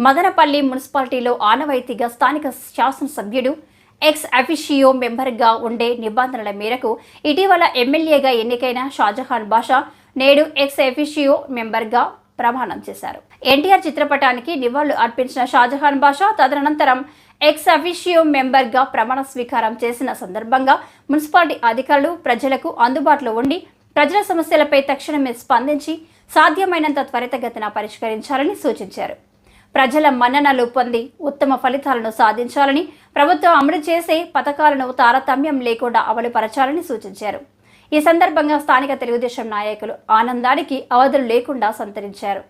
మదనపల్లి మున్సిపాలిటీలో ఆనవాయితీగా స్థానిక శాసనసభ్యుడు ఎక్స్ అఫిషియో మెంబర్గా ఉండే నిబంధనల మేరకు ఇటీవల ఎమ్మెల్యేగా ఎన్నికైన షాజహాన్ బాషా నేడు ఎక్స్ అఫిషియో మెంబర్గా ప్రమాణం చేశారు. ఎన్టీఆర్ చిత్రపటానికి నివాళులు అర్పించిన షాజహాన్ బాషా తదనంతరం ఎక్స్ అఫిషియో మెంబర్గా ప్రమాణ స్వీకారం చేసిన సందర్భంగా మున్సిపాలిటీ అధికారులు ప్రజలకు అందుబాటులో ఉండి ప్రజల సమస్యలపై తక్షణమే స్పందించి సాధ్యమైనంత త్వరితగతిన పరిష్కరించాలని సూచించారు. ప్రజల మన్ననలు పొంది ఉత్తమ ఫలితాలను సాధించాలని, ప్రభుత్వం అమలు చేసే పథకాలను తారతమ్యం లేకుండా అమలుపరచాలని సూచించారు. ఈ సందర్భంగా స్థానిక తెలుగుదేశం నాయకులు ఆనందానికి అవధులు లేకుండా సంతరించారు.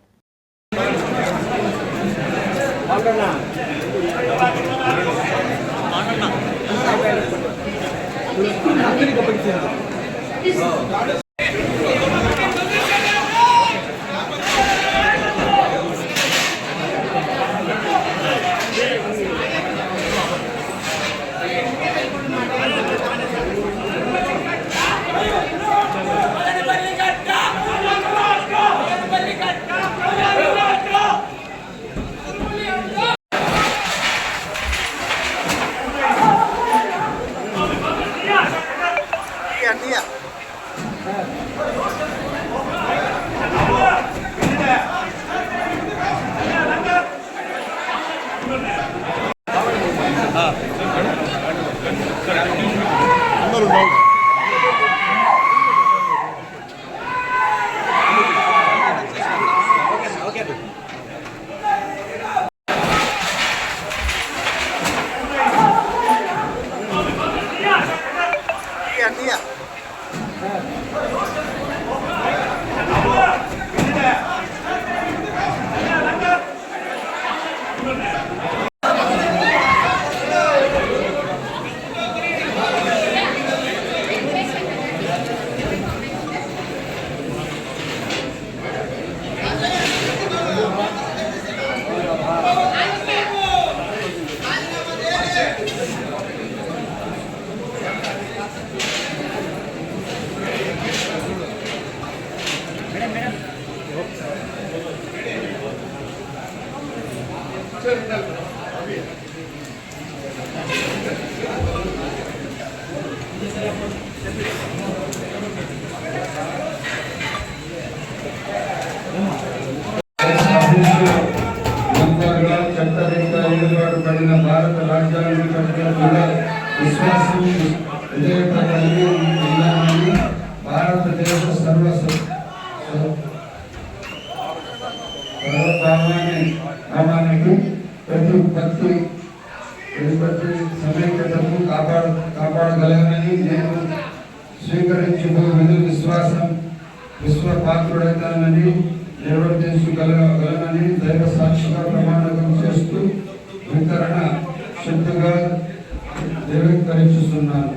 పడిన భారత రాజ్యాంగం విశ్వాసం భారతదేశ సర్వభౌమానికి ప్రతి సమైక్యతను కాపాడగలగనని నేను స్వీకరించు విశ్వపాత్రుడైతానని నిర్వర్తించగలగలనని దైవ సాక్షిగా ప్రమాణం చేస్తూ వితరణ శక్తిగా ధృవీకరించుతున్నాను.